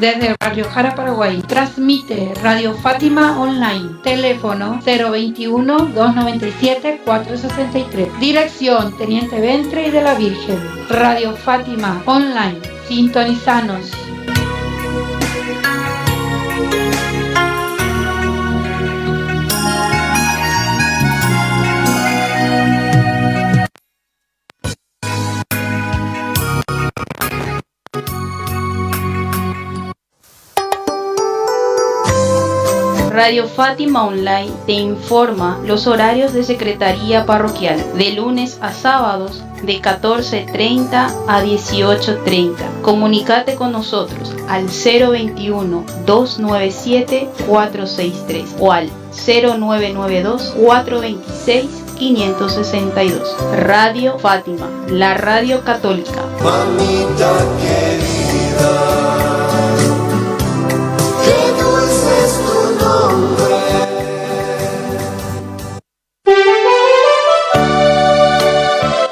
Desde Barrio Jara, Paraguay, transmite Radio Fátima Online. Teléfono 021-297-463. Dirección Teniente Ventre y de la Virgen. Radio Fátima Online. Sintonizanos. Radio Fátima Online te informa los horarios de Secretaría Parroquial de lunes a sábados de 14:30 a 18:30. Comunícate con nosotros al 021-297-463 o al 0992-426-562. Radio Fátima, la radio católica. Mamita querida, qué dulce es tu nombre.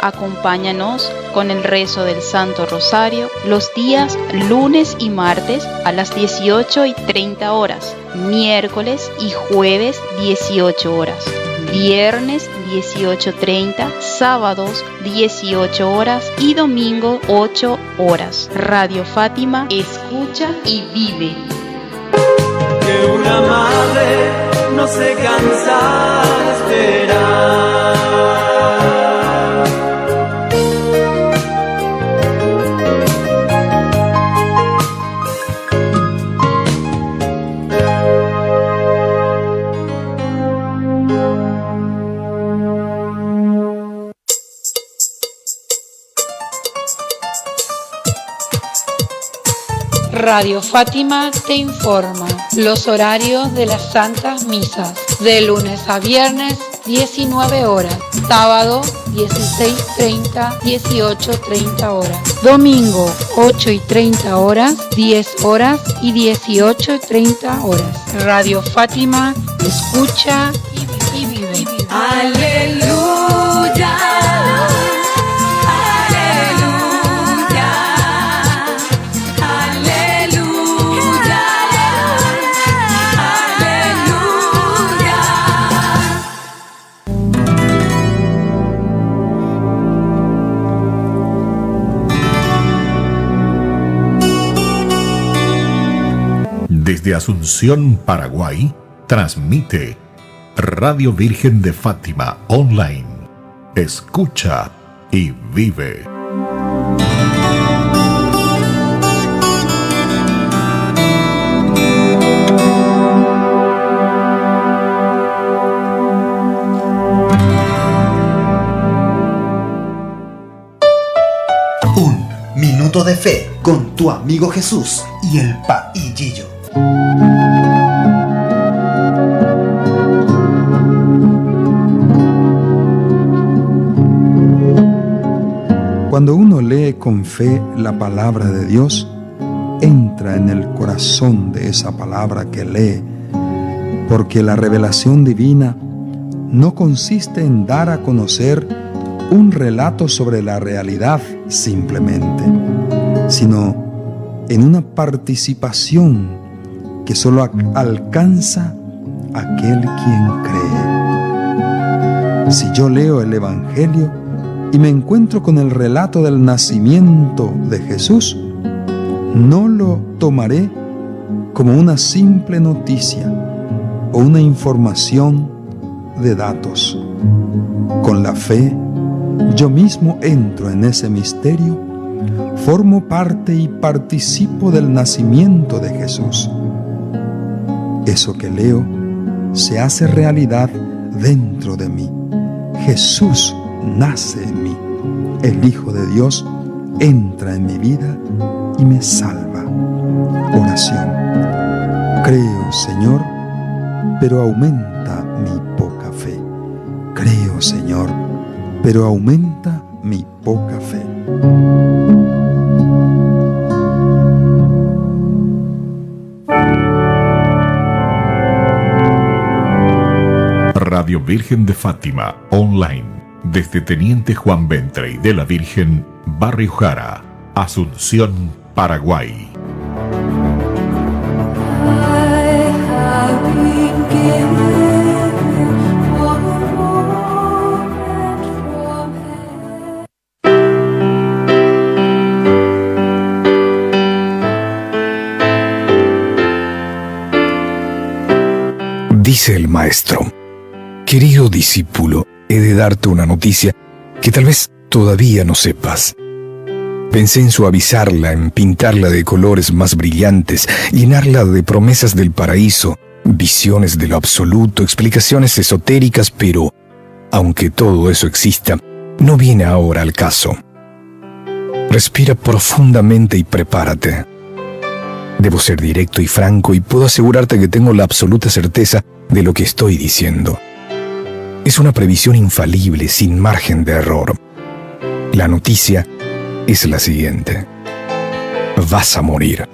Acompáñanos con el rezo del Santo Rosario los días lunes y martes a las 18:30 horas, miércoles y jueves 18 horas, viernes 18:30, sábados 18 horas y domingo 8 horas. Radio Fátima, escucha y vive. Que una madre no se cansa de esperar. Radio Fátima te informa los horarios de las Santas Misas. De lunes a viernes, 19 horas. Sábado, 16:30, 18:30 horas. Domingo, 8:30 horas, 10 horas y 18:30 horas. Radio Fátima, escucha y vive. Aleluya. Desde Asunción, Paraguay, transmite Radio Virgen de Fátima Online. Escucha y vive. Un minuto de fe con tu amigo Jesús y el Paillillo. Cuando uno lee con fe la palabra de Dios, entra en el corazón de esa palabra que lee, porque la revelación divina no consiste en dar a conocer un relato sobre la realidad simplemente, sino en una participación que solo alcanza aquel quien cree. Si yo leo el Evangelio y me encuentro con el relato del nacimiento de Jesús, no lo tomaré como una simple noticia o una información de datos. Con la fe, yo mismo entro en ese misterio, formo parte y participo del nacimiento de Jesús. Eso que leo se hace realidad dentro de mí. Jesús nace en mí. El Hijo de Dios entra en mi vida y me salva. Oración. Creo, Señor, pero aumenta mi poca fe. Creo, Señor, pero aumenta mi poca fe. Radio Virgen de Fátima Online, desde Teniente Juan Ventre y de la Virgen, Barrio Jara, Asunción, Paraguay. Dice el maestro: querido discípulo, he de darte una noticia que tal vez todavía no sepas. Pensé en suavizarla, en pintarla de colores más brillantes, llenarla de promesas del paraíso, visiones de lo absoluto, explicaciones esotéricas, pero, aunque todo eso exista, no viene ahora al caso. Respira profundamente y prepárate. Debo ser directo y franco y puedo asegurarte que tengo la absoluta certeza de lo que estoy diciendo. Es una previsión infalible, sin margen de error. La noticia es la siguiente: vas a morir.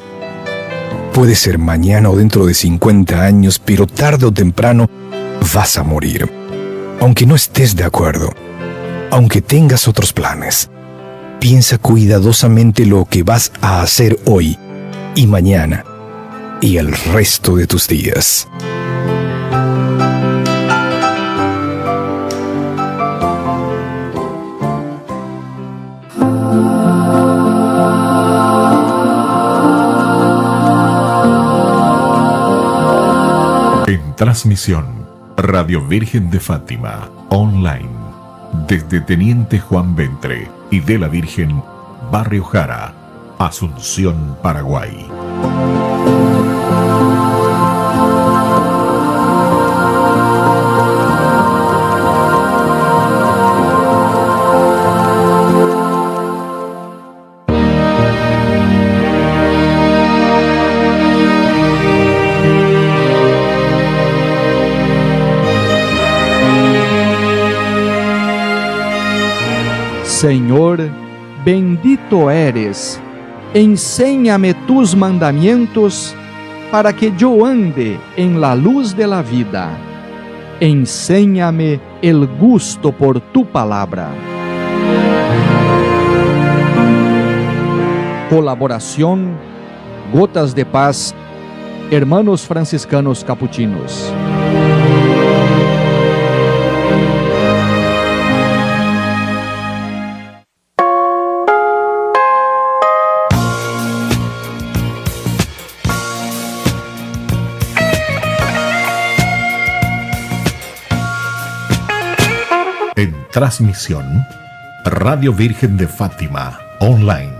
Puede ser mañana o dentro de 50 años, pero tarde o temprano vas a morir. Aunque no estés de acuerdo, aunque tengas otros planes, piensa cuidadosamente lo que vas a hacer hoy y mañana y el resto de tus días. En transmisión, Radio Virgen de Fátima, online, desde Teniente Juan Ventre y de la Virgen, Barrio Jara, Asunción, Paraguay. Senhor, bendito eres, enséñame tus mandamientos para que yo ande en la luz de la vida. Enséñame el gusto por tu palabra. Colaboración, Gotas de Paz, Hermanos Franciscanos Capuchinos. En transmisión, Radio Virgen de Fátima, online,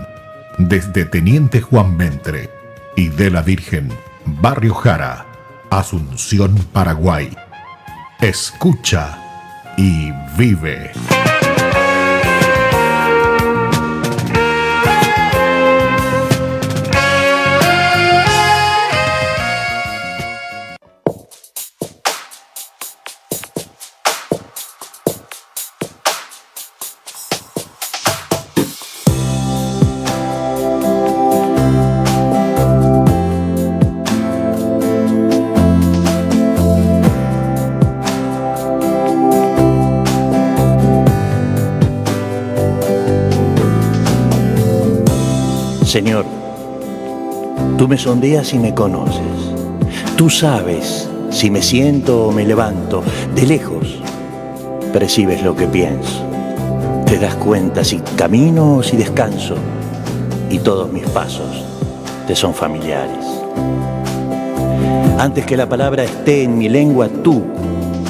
desde Teniente Juan Ventre y de la Virgen, Barrio Jara, Asunción, Paraguay. Escucha y vive. Señor, tú me sondeas y me conoces. Tú sabes si me siento o me levanto. De lejos percibes lo que pienso. Te das cuenta si camino o si descanso. Y todos mis pasos te son familiares. Antes que la palabra esté en mi lengua, tú,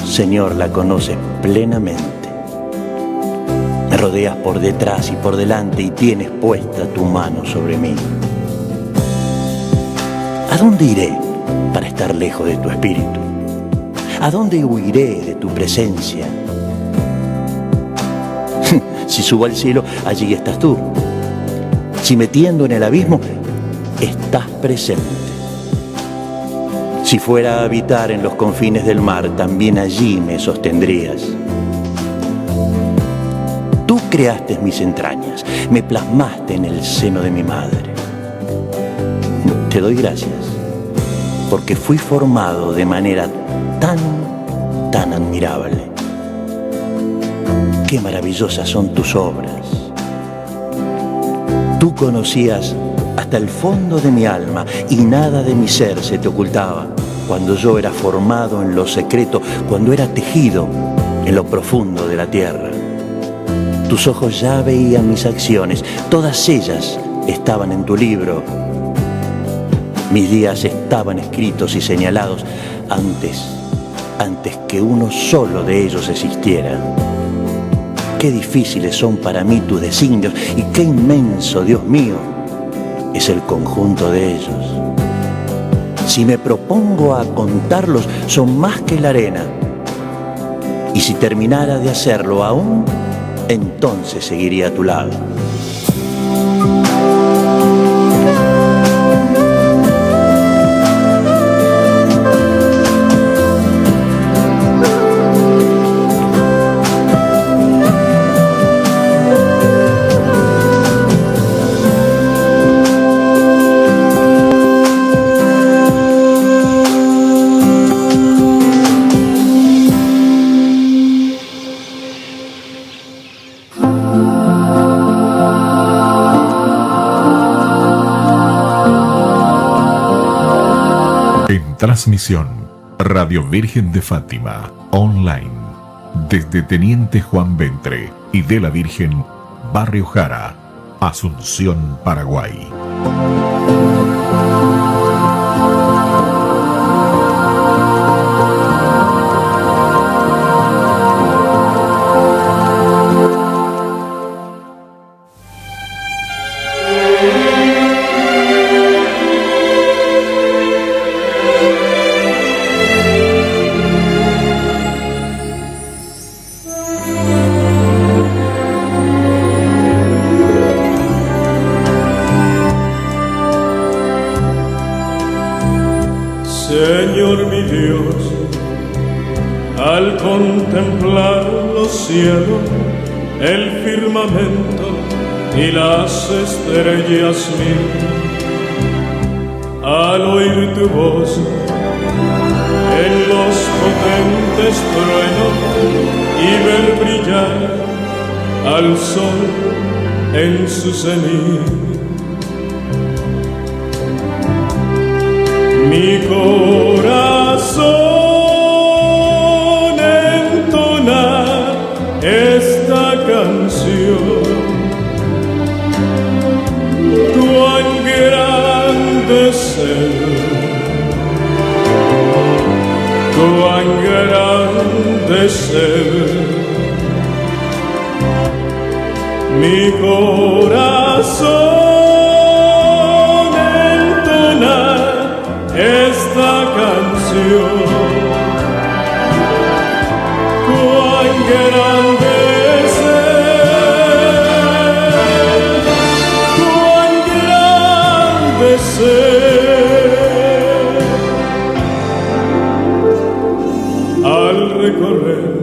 Señor, la conoces plenamente. Me rodeas por detrás y por delante y tienes puesta tu mano sobre mí. ¿A dónde iré para estar lejos de tu espíritu? ¿A dónde huiré de tu presencia? Si subo al cielo, allí estás tú. Si me tiendo en el abismo, estás presente. Si fuera a habitar en los confines del mar, también allí me sostendrías. Tú creaste mis entrañas, me plasmaste en el seno de mi madre. Te doy gracias, porque fui formado de manera tan admirable. Qué maravillosas son tus obras. Tú conocías hasta el fondo de mi alma y nada de mi ser se te ocultaba. cuando yo era formado en lo secreto, cuando era tejido en lo profundo de la tierra. Tus ojos ya veían mis acciones, todas ellas estaban en tu libro. Mis días estaban escritos y señalados antes que uno solo de ellos existiera. Qué difíciles son para mí tus designios y qué inmenso, Dios mío, es el conjunto de ellos. Si me propongo a contarlos, son más que la arena. Y si terminara de hacerlo aún, entonces seguiría a tu lado. Transmisión Radio Virgen de Fátima online desde Teniente Juan Ventre y de la Virgen, Barrio Jara, Asunción, Paraguay. Señor mi Dios, al contemplar los cielos, el firmamento y las estrellas mil, al oír tu voz en los potentes truenos y ver brillar al sol en su cenit, mi corazón entona esta canción. Cuán grande ser, cuán grande ser, mi corazón entona esta canción. Cuán grande ser, cuán grande ser. Al recorrer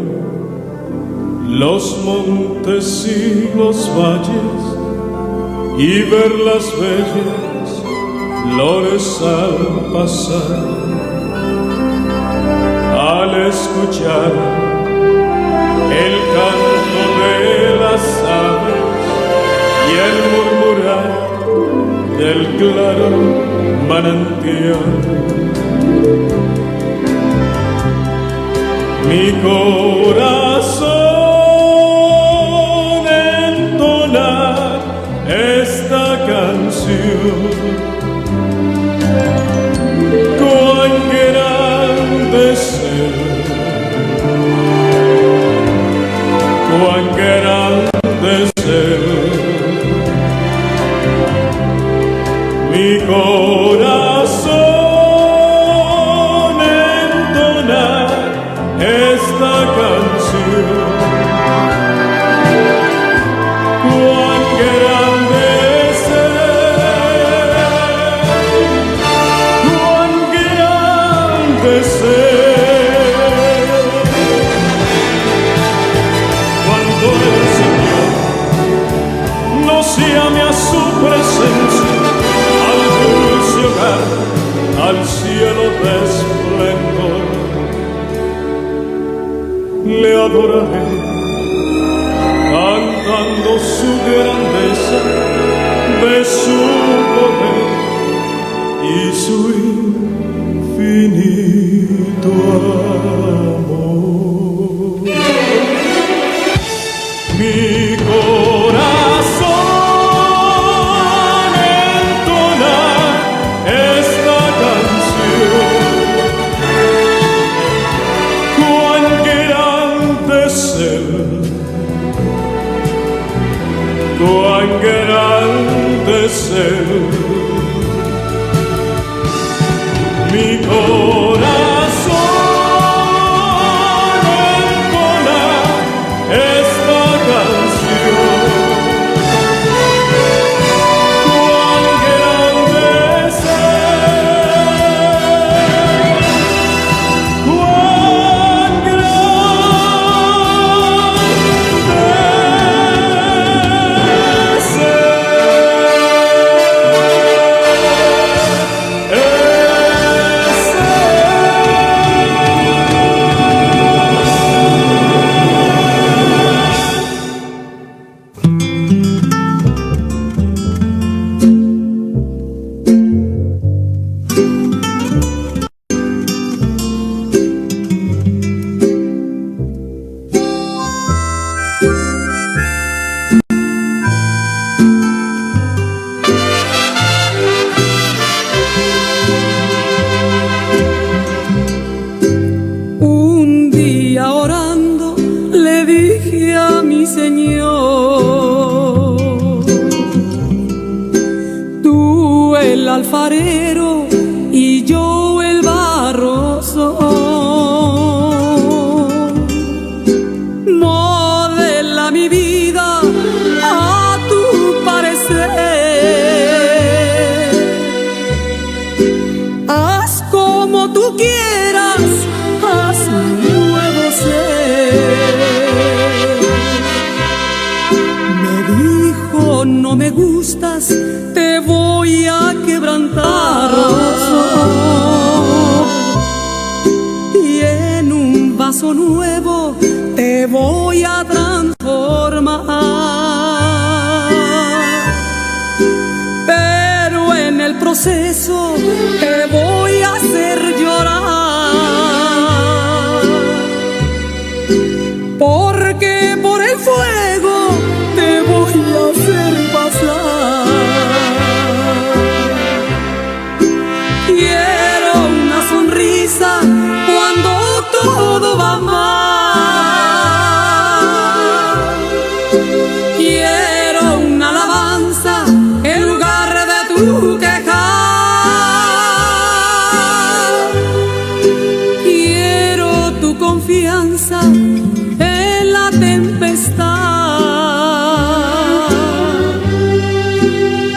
los montes y los valles y ver las bellas flores al pasar, al escuchar el canto de las aves y el murmurar del claro manantial, mi corazón entona esta canción. Cuán grande ser, cuán grande ser, mi corazón entona esta canción. Cuán grande cuando el Señor nos llame a su presencia, al dulce hogar, al cielo de esplendor, le adoraré cantando su grandeza, de su poder y su infinito. tu engrandecer. Mi corazón entona esta canción. Cuán grande es Él, cuán alfarero y yo el barro soy. Modela mi vida a tu parecer. Haz como tú quieras, haz un nuevo ser. Me dijo, no me gustas, te voy a quebrantar. Y en un vaso nuevo te voy a transformar. Pero en el proceso te voy a hacer llorar. Porque por el fuego te voy a hacer pasar. Quiero una sonrisa cuando todo va mal. Quiero una alabanza en lugar de tu quejar. Quiero tu confianza en la tempestad.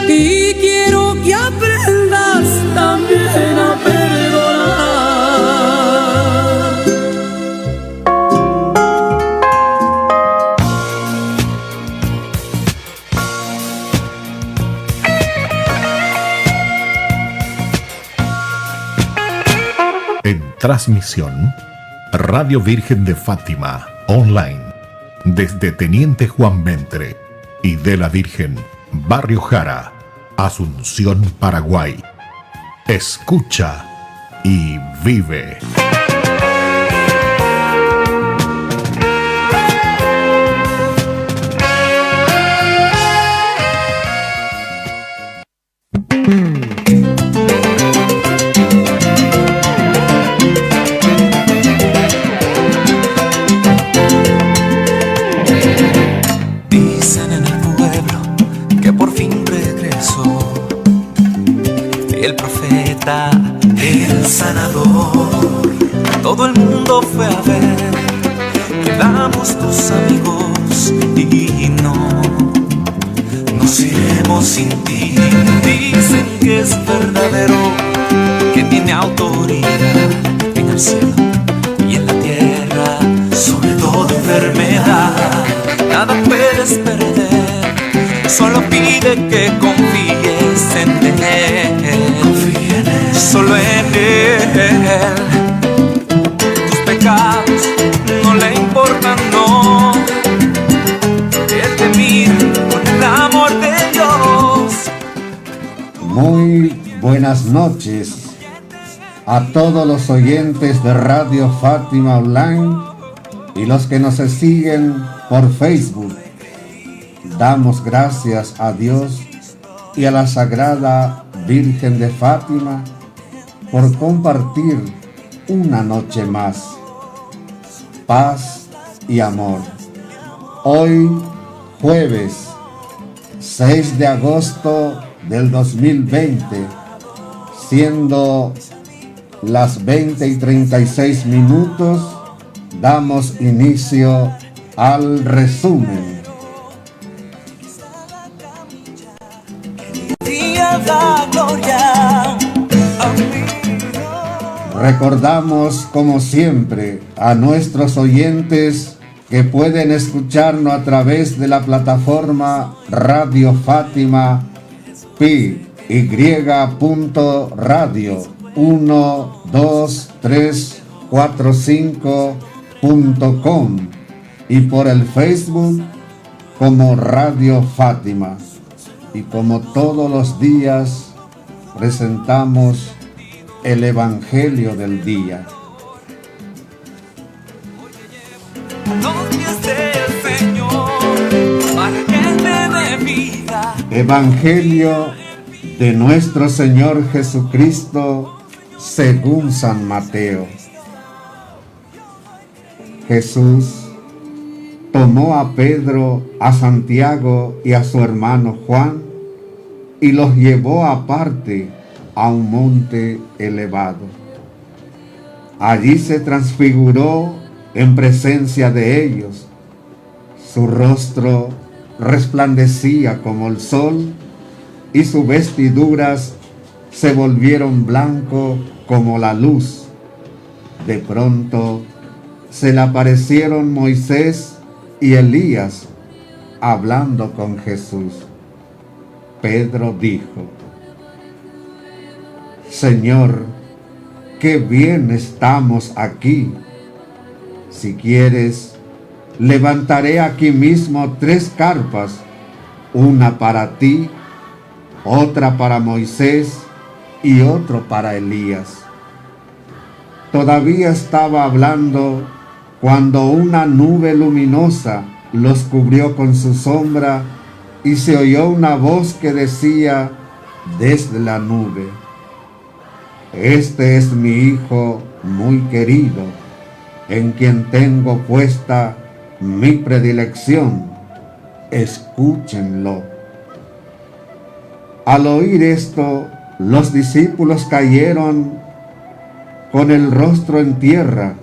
Y quiero que aprendas también a perdonar. En transmisión, Radio Virgen de Fátima, online, desde Teniente Juan Ventre y de la Virgen, Barrio Jara, Asunción, Paraguay. Escucha y vive. Dicen en el pueblo que por fin regresó el profeta, el sanador. Todo el mundo fue a ver, quedamos tus amigos y no nos iremos sin ti. Dicen que es verdadero, que tiene autoridad en el cielo y en la tierra, sobre toda enfermedad. Nada puedes perder, solo pide que confíes en Él. Confía en Él, solo en Él. Tus pecados no le importan, no. Él te mira con el amor de Dios. Muy buenas noches a todos los oyentes de Radio Fátima Online y los que nos siguen por Facebook. Damos gracias a Dios y a la Sagrada Virgen de Fátima por compartir una noche más. Paz y amor. Hoy, jueves 6 de agosto del 2020, siendo las 20:36, damos inicio al resumen. Recordamos, como siempre, a nuestros oyentes que pueden escucharnos a través de la plataforma Radio Fátima PY.radio 12345.com y por el Facebook como Radio Fátima. Y como todos los días presentamos el Evangelio del día. Evangelio de nuestro Señor Jesucristo según San Mateo. Jesús tomó a Pedro, a Santiago y a su hermano Juan y los llevó aparte a un monte elevado. Allí se transfiguró en presencia de ellos. Su rostro resplandecía como el sol y sus vestiduras se volvieron blanco como la luz. De pronto se le aparecieron Moisés y Elías hablando con Jesús. Pedro dijo: Señor, qué bien estamos aquí. Si quieres, levantaré aquí mismo 3 carpas, una para ti, otra para Moisés y otra para Elías. Todavía estaba hablando cuando una nube luminosa los cubrió con su sombra y se oyó una voz que decía desde la nube: Este es mi Hijo muy querido, en quien tengo puesta mi predilección. Escúchenlo. Al oír esto, los discípulos cayeron con el rostro en tierra,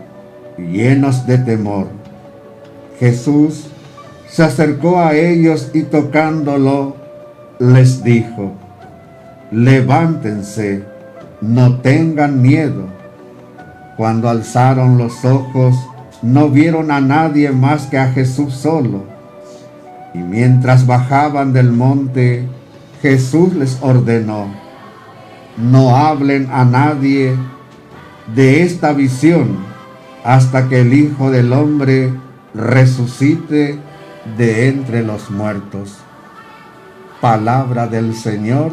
llenos de temor. Jesús se acercó a ellos y tocándolo, les dijo: Levántense, no tengan miedo. Cuando alzaron los ojos, no vieron a nadie más que a Jesús solo. Y mientras bajaban del monte, Jesús les ordenó: No hablen a nadie de esta visión hasta que el Hijo del Hombre resucite de entre los muertos. Palabra del Señor.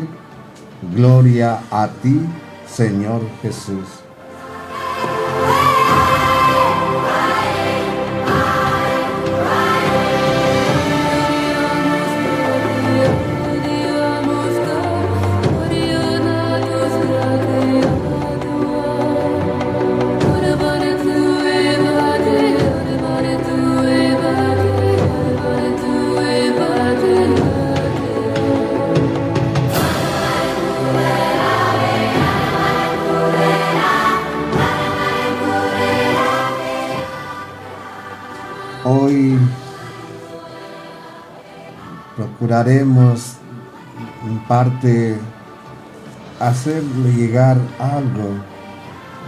Gloria a ti, Señor Jesús. Hoy procuraremos en parte hacerle llegar algo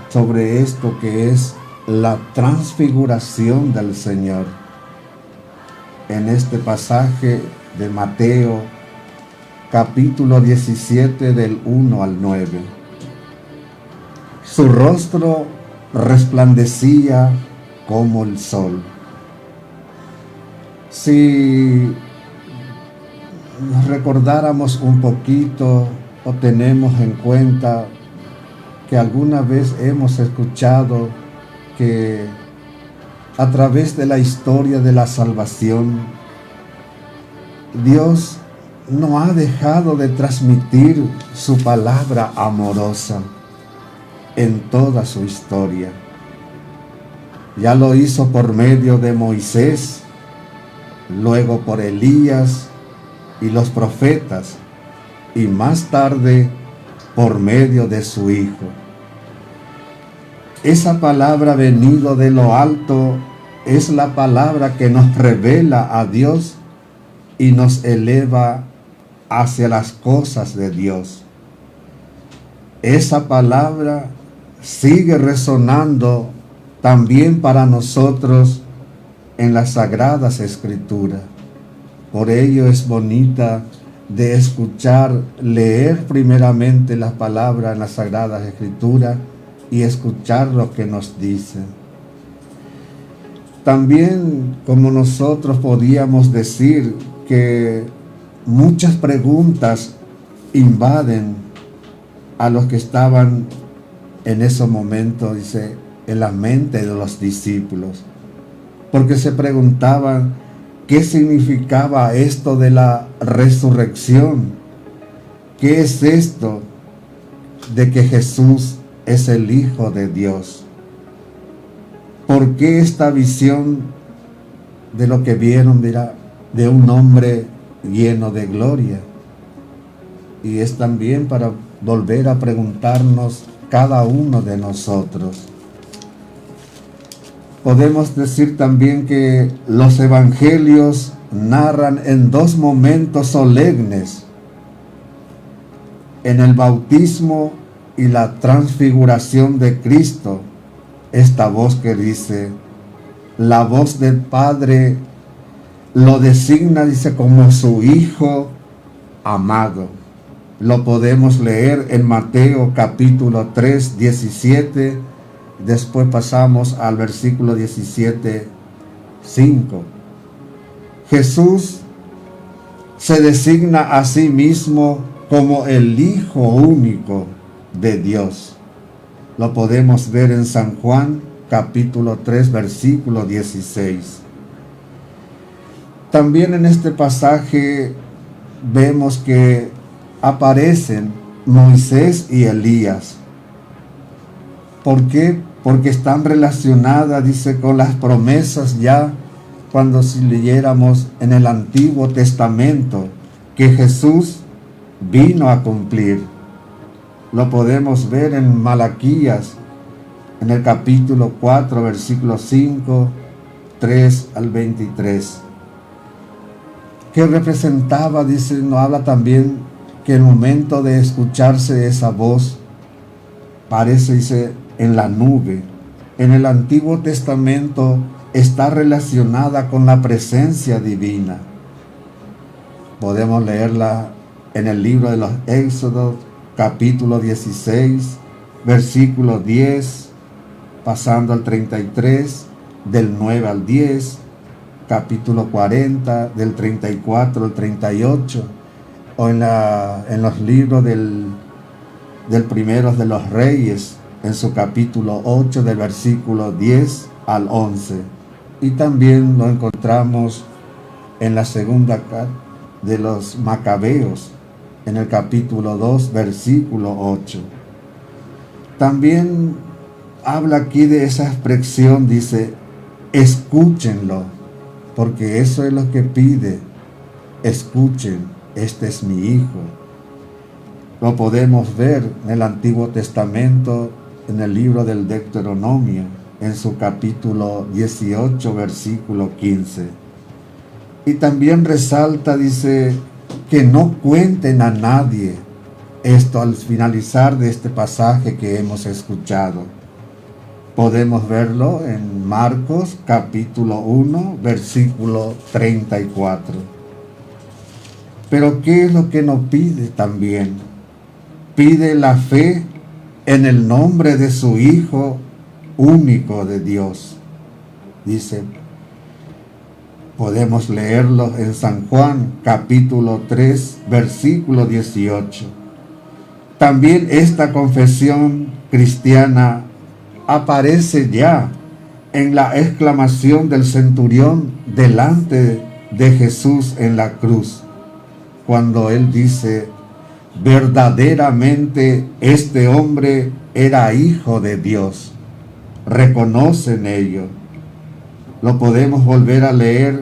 sobre esto que es la transfiguración del Señor. En este pasaje de Mateo, capítulo 17, del 1 al 9. Su rostro resplandecía como el sol. Si nos recordáramos un poquito o tenemos en cuenta que alguna vez hemos escuchado que a través de la historia de la salvación, Dios no ha dejado de transmitir su palabra amorosa en toda su historia. Ya lo hizo por medio de Moisés, luego por Elías y los profetas, y más tarde por medio de su Hijo. Esa palabra venido de lo alto es la palabra que nos revela a Dios y nos eleva hacia las cosas de Dios. Esa palabra sigue resonando también para nosotros en las Sagradas Escrituras. Por ello es bonita de escuchar, leer primeramente las palabras en las Sagradas Escrituras y escuchar lo que nos dicen. También, como nosotros podíamos decir que muchas preguntas invaden a los que estaban en ese momento, dice, en la mente de los discípulos, porque se preguntaban qué significaba esto de la resurrección, qué es esto de que Jesús es el Hijo de Dios, por qué esta visión de lo que vieron de un hombre lleno de gloria. Y es también para volver a preguntarnos cada uno de nosotros. Podemos decir también que los evangelios narran en dos momentos solemnes, en el bautismo y la transfiguración de Cristo, esta voz que dice, la voz del Padre lo designa, dice, como su Hijo amado. Lo podemos leer en Mateo capítulo 3, 17. Después pasamos al versículo 17, 5. Jesús se designa a sí mismo como el Hijo único de Dios. Lo podemos ver en San Juan capítulo 3, versículo 16. También en este pasaje vemos que aparecen Moisés y Elías. ¿Por qué? Porque están relacionadas, dice, con las promesas ya cuando si leyéramos en el Antiguo Testamento que Jesús vino a cumplir. Lo podemos ver en Malaquías, en el capítulo 4, versículo 5, 3 al 23. Que representaba, dice, nos habla también que el momento de escucharse esa voz parece, dice, en la nube. En el Antiguo Testamento está relacionada con la presencia divina. Podemos leerla en el libro de los Éxodos, capítulo 16, versículo 10, pasando al 33, del 9 al 10, capítulo 40, del 34 al 38, o en los libros del primero de los Reyes, en su capítulo 8, del versículo 10 al 11. Y también lo encontramos en la segunda de los Macabeos, en el capítulo 2, versículo 8. También habla aquí de esa expresión, dice, escúchenlo, porque eso es lo que pide. Escuchen, este es mi Hijo. Lo podemos ver en el Antiguo Testamento, en el libro del Deuteronomio, en su capítulo 18, versículo 15. Y también resalta, dice, que no cuenten a nadie esto al finalizar de este pasaje que hemos escuchado. Podemos verlo en Marcos capítulo 1, versículo 34. Pero ¿qué es lo que nos pide también? Pide la fe en el nombre de su Hijo único de Dios. Dice, podemos leerlo en San Juan capítulo 3, versículo 18. También esta confesión cristiana aparece ya en la exclamación del centurión delante de Jesús en la cruz, cuando él dice, verdaderamente este hombre era Hijo de Dios. Reconocen ello. Lo podemos volver a leer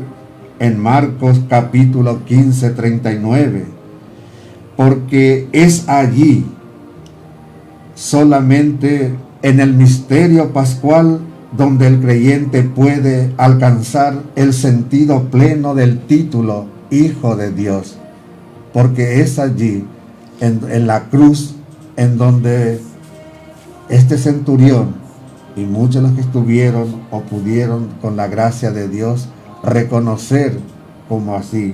en Marcos capítulo 15, 39, porque es allí, solamente en el misterio pascual, donde el creyente puede alcanzar el sentido pleno del título Hijo de Dios, porque es allí, en la cruz, en donde este centurión y muchos de los que estuvieron o pudieron, con la gracia de Dios, reconocer como así,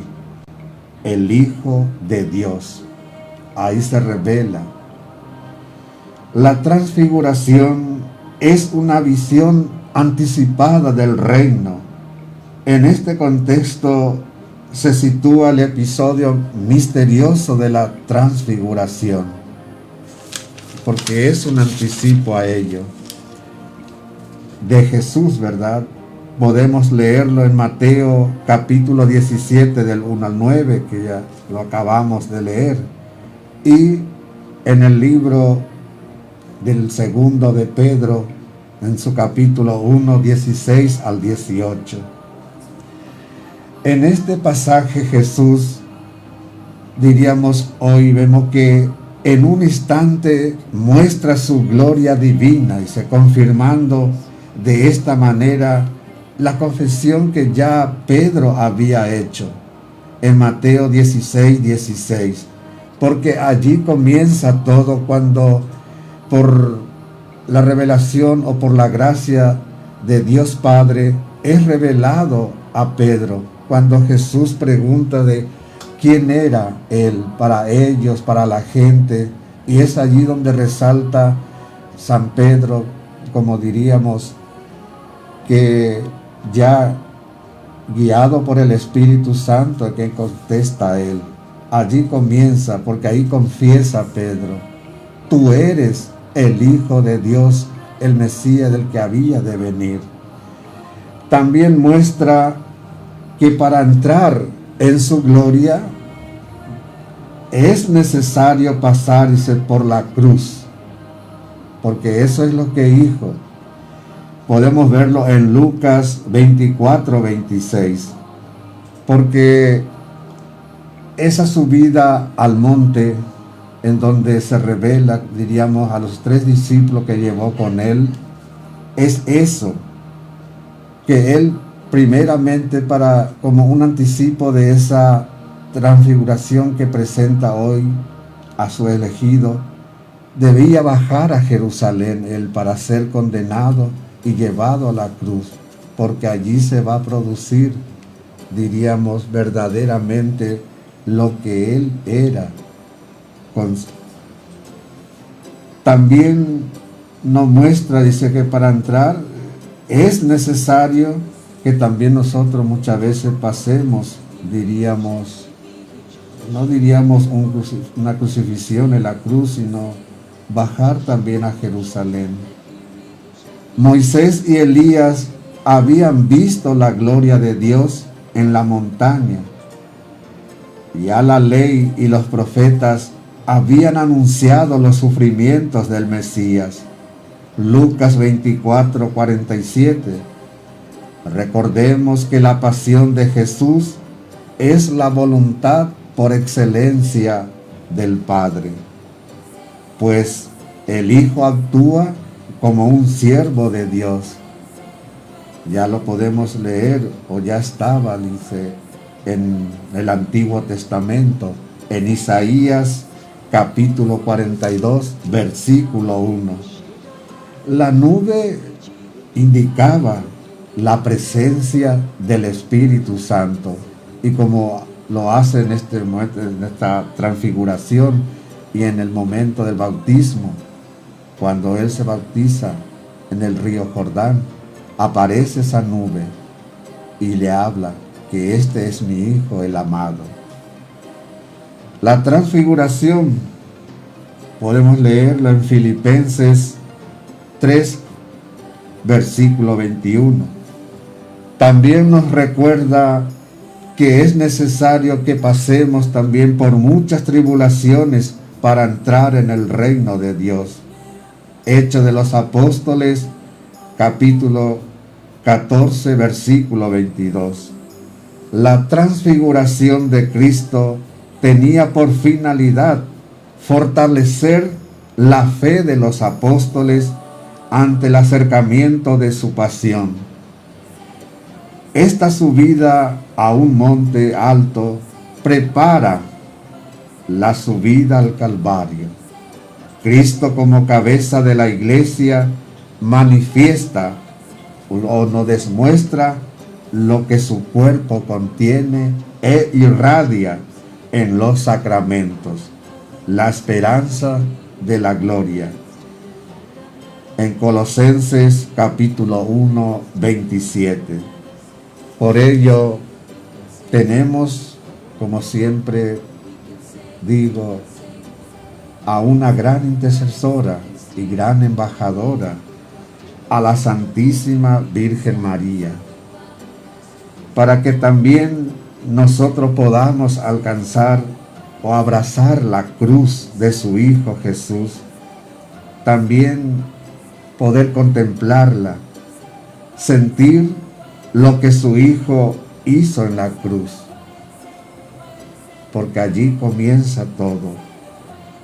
el Hijo de Dios. Ahí se revela. La transfiguración es una visión anticipada del reino. En este contexto se sitúa el episodio misterioso de la transfiguración, porque es un anticipo a ello. De Jesús, ¿verdad? Podemos leerlo en Mateo capítulo 17 del 1 al 9, que ya lo acabamos de leer, y en el libro del segundo de Pedro, en su capítulo 1, 16 al 18. En este pasaje Jesús, diríamos hoy, vemos que en un instante muestra su gloria divina y se confirmando de esta manera la confesión que ya Pedro había hecho en Mateo 16, 16, porque allí comienza todo cuando por la revelación o por la gracia de Dios Padre es revelado a Pedro, cuando Jesús pregunta de quién era él para ellos, para la gente, y es allí donde resalta San Pedro, como diríamos, que ya guiado por el Espíritu Santo que contesta a él. Allí comienza, porque ahí confiesa Pedro, tú eres el Hijo de Dios, el Mesías del que había de venir. También muestra que para entrar en su gloria es necesario pasarse por la cruz, porque eso es lo que dijo. Podemos verlo en Lucas 24, 26, porque esa subida al monte, en donde se revela, diríamos, a los 3 discípulos que llevó con él, es eso, que él primeramente, como un anticipo de esa transfiguración que presenta hoy a su elegido, debía bajar a Jerusalén él para ser condenado y llevado a la cruz, porque allí se va a producir, diríamos, verdaderamente lo que él era. También nos muestra, dice, que para entrar es necesario que también nosotros muchas veces pasemos, diríamos, no diríamos una crucifixión en la cruz, sino bajar también a Jerusalén. Moisés y Elías habían visto la gloria de Dios en la montaña. Ya la ley y los profetas habían anunciado los sufrimientos del Mesías. Lucas 24, 47. Recordemos que la pasión de Jesús es la voluntad por excelencia del Padre, pues el Hijo actúa como un siervo de Dios. Ya lo podemos leer, o ya estaba, dice, en el Antiguo Testamento, en Isaías capítulo 42, versículo 1. La nube indicaba la presencia del Espíritu Santo, y como lo hace en este momento, en esta transfiguración y en el momento del bautismo, cuando él se bautiza en el río Jordán, aparece esa nube y le habla que este es mi Hijo el amado. La transfiguración podemos leerla en Filipenses 3, versículo 21. También nos recuerda que es necesario que pasemos también por muchas tribulaciones para entrar en el reino de Dios. Hechos de los Apóstoles, capítulo 14, versículo 22. La transfiguración de Cristo tenía por finalidad fortalecer la fe de los apóstoles ante el acercamiento de su pasión. Esta subida a un monte alto prepara la subida al Calvario. Cristo, como cabeza de la iglesia, manifiesta o nos demuestra lo que su cuerpo contiene e irradia en los sacramentos, la esperanza de la gloria. En Colosenses capítulo 1, 27. Por ello tenemos, como siempre digo, a una gran intercesora y gran embajadora, a la Santísima Virgen María, para que también nosotros podamos alcanzar o abrazar la cruz de su Hijo Jesús, también poder contemplarla, sentir lo que su Hijo hizo en la cruz, porque allí comienza todo.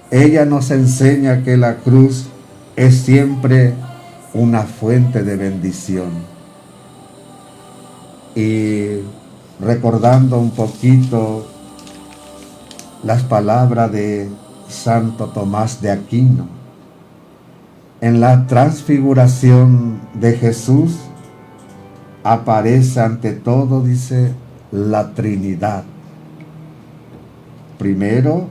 Ella nos enseña que la cruz es siempre una fuente de bendición. Y recordando un poquito las palabras de Santo Tomás de Aquino, en la transfiguración de Jesús aparece ante todo, dice, la Trinidad. Primero,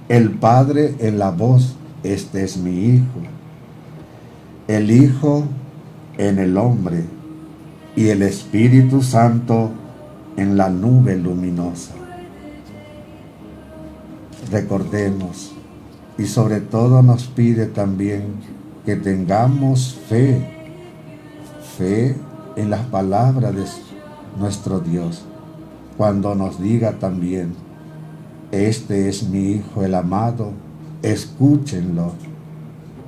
el Padre en la voz, este es mi Hijo. El Hijo en el hombre y el Espíritu Santo en la nube luminosa. Recordemos, y sobre todo nos pide también que tengamos fe en las palabras de nuestro Dios, cuando nos diga también, este es mi Hijo el amado, escúchenlo.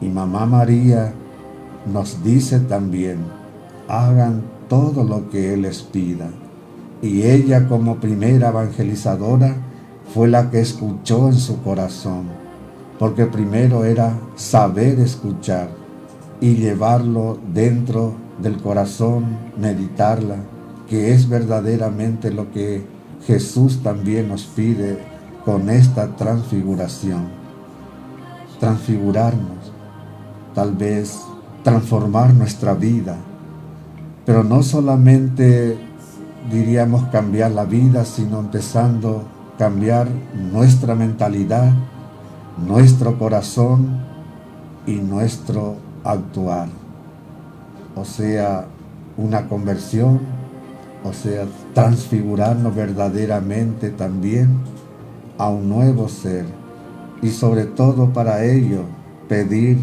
Y Mamá María nos dice también, hagan todo lo que Él les pida. Y ella, como primera evangelizadora, fue la que escuchó en su corazón, porque primero era saber escuchar y llevarlo dentro del corazón, meditarla, que es verdaderamente lo que Jesús también nos pide con esta transfiguración. Transfigurarnos, tal vez transformar nuestra vida, pero no solamente diríamos cambiar la vida, sino empezando a cambiar nuestra mentalidad, nuestro corazón y nuestro actuar. O sea, una conversión, o sea, transfigurarnos verdaderamente también a un nuevo ser. Y sobre todo para ello, pedir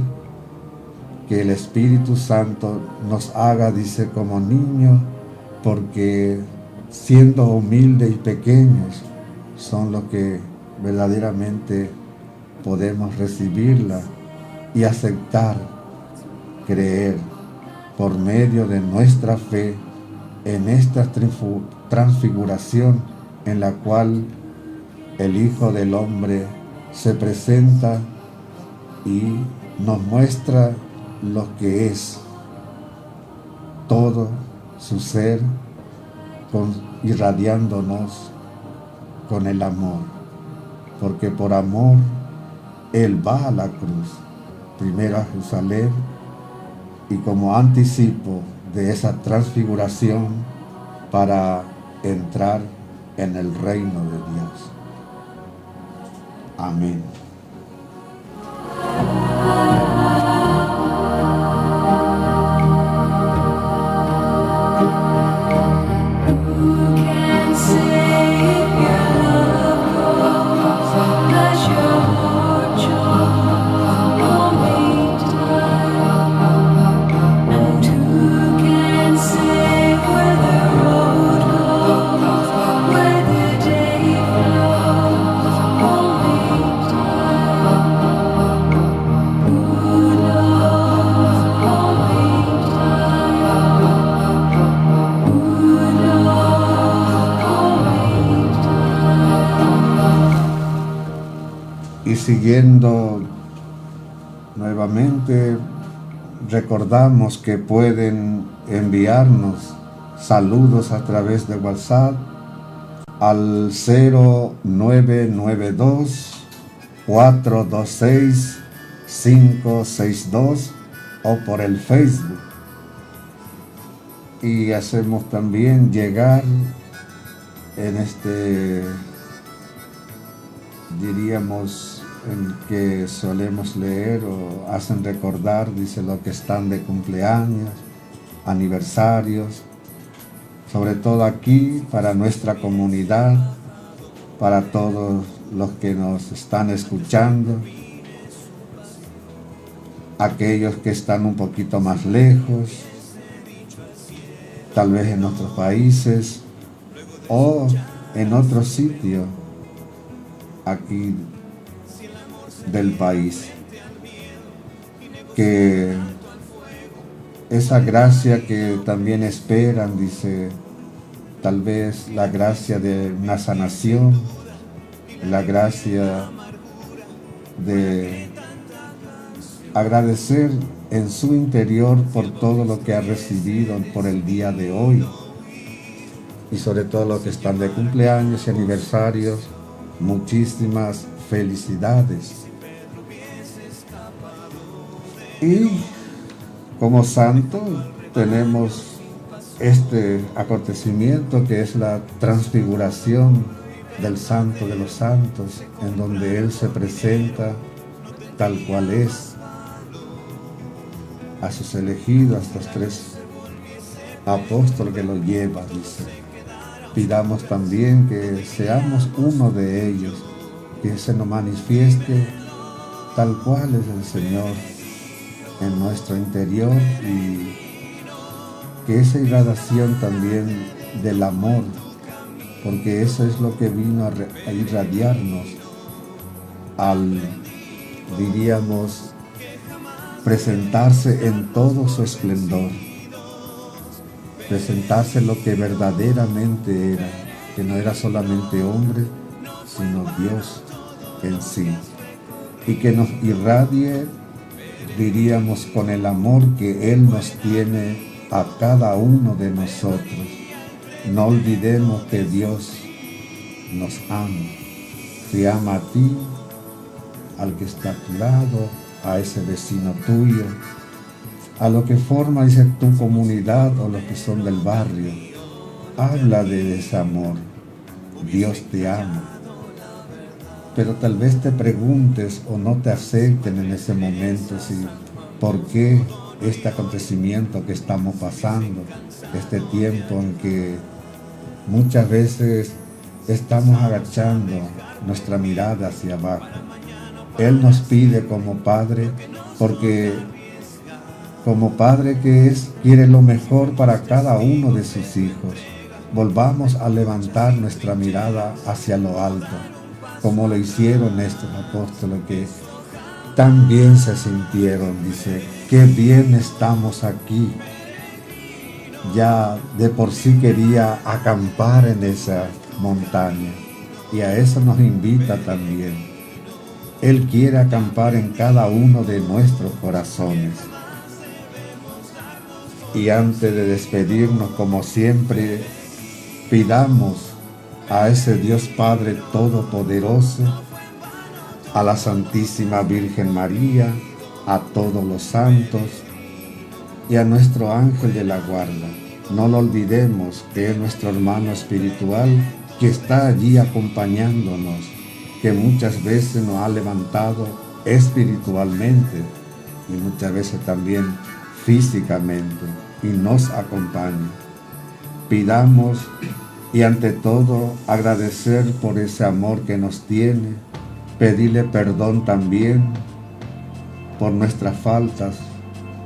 que el Espíritu Santo nos haga, dice, como niños, porque siendo humildes y pequeños, son los que verdaderamente podemos recibirla y aceptar, creer, por medio de nuestra fe en esta transfiguración en la cual el Hijo del Hombre se presenta y nos muestra lo que es todo su ser, irradiándonos con el amor, porque por amor Él va a la cruz, primero a Jerusalén, y como anticipo de esa transfiguración para entrar en el reino de Dios. Amén. Y siguiendo nuevamente, recordamos que pueden enviarnos saludos a través de WhatsApp al 0992-426-562 o por el Facebook. Y hacemos también llegar en diríamos, en que solemos leer o hacen recordar, dice, lo que están de cumpleaños, aniversarios, sobre todo aquí para nuestra comunidad, para todos los que nos están escuchando, aquellos que están un poquito más lejos, tal vez en otros países o en otro sitio aquí del país. Que esa gracia que también esperan, dice, tal vez la gracia de una sanación, la gracia de agradecer en su interior por todo lo que ha recibido por el día de hoy, y sobre todo los que están de cumpleaños y aniversarios, muchísimas felicidades. Y como santo tenemos este acontecimiento que es la transfiguración del Santo de los Santos, en donde Él se presenta tal cual es a sus elegidos, a estos 3 apóstoles que lo llevan, dice. Pidamos también que seamos uno de ellos, que se nos manifieste tal cual es el Señor en nuestro interior, y que esa irradiación también del amor, porque eso es lo que vino a irradiarnos al, diríamos, presentarse en todo su esplendor, presentarse lo que verdaderamente era, que no era solamente hombre, sino Dios en sí, y que nos irradie, diríamos, con el amor que Él nos tiene a cada uno de nosotros. No olvidemos que Dios nos ama, te ama a ti, al que está a tu lado, a ese vecino tuyo, a lo que forma, dice, tu comunidad o los que son del barrio. Habla de ese amor. Dios te ama. Pero tal vez te preguntes o no te acepten en ese momento, si, ¿por qué este acontecimiento que estamos pasando? Este tiempo en que muchas veces estamos agachando nuestra mirada hacia abajo. Él nos pide como Padre, porque como Padre que es, quiere lo mejor para cada uno de sus hijos. Volvamos a levantar nuestra mirada hacia lo alto, como lo hicieron estos apóstoles que tan bien se sintieron. Dice, qué bien estamos aquí. Ya de por sí quería acampar en esa montaña, y a eso nos invita también. Él quiere acampar en cada uno de nuestros corazones. Y antes de despedirnos, como siempre, pidamos a ese Dios Padre Todopoderoso, a la Santísima Virgen María, a todos los santos y a nuestro ángel de la guarda. No lo olvidemos, que es nuestro hermano espiritual que está allí acompañándonos, que muchas veces nos ha levantado espiritualmente y muchas veces también físicamente, y nos acompaña. Pidamos, y ante todo agradecer por ese amor que nos tiene, pedirle perdón también por nuestras faltas,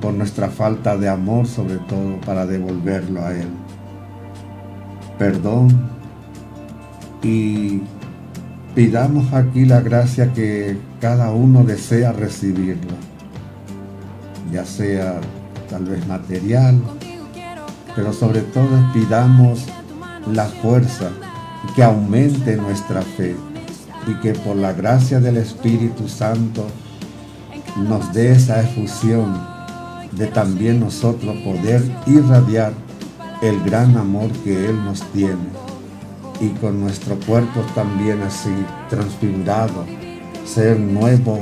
por nuestra falta de amor, sobre todo, para devolverlo a Él. Perdón, y pidamos aquí la gracia que cada uno desea recibirlo, ya sea tal vez material, pero sobre todo pidamos la fuerza que aumente nuestra fe, y que por la gracia del Espíritu Santo nos dé esa efusión de también nosotros poder irradiar el gran amor que Él nos tiene, y con nuestro cuerpo también así transfigurado, ser nuevos,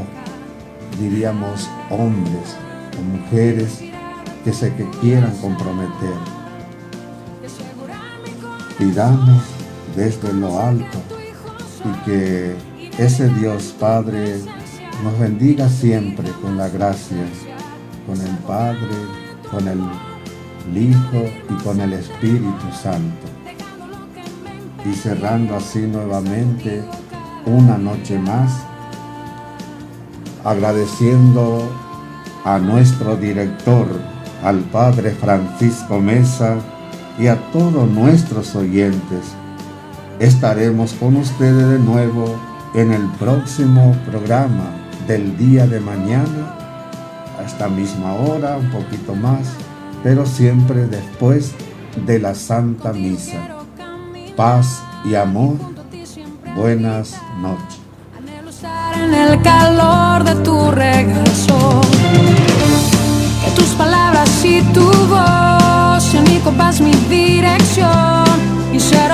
diríamos, hombres o mujeres que quieran comprometer. Pidamos desde lo alto y que ese Dios Padre nos bendiga siempre con la gracia, con el Padre, con el Hijo y con el Espíritu Santo. Y cerrando así nuevamente una noche más, agradeciendo a nuestro director, al Padre Francisco Mesa, y a todos nuestros oyentes. Estaremos con ustedes de nuevo en el próximo programa del día de mañana, a esta misma hora, un poquito más, pero siempre después de la Santa Misa. Paz y amor. Buenas noches. En el calor de tu regreso, que tus palabras y tu voz sean mi compás, mi dirección, y ser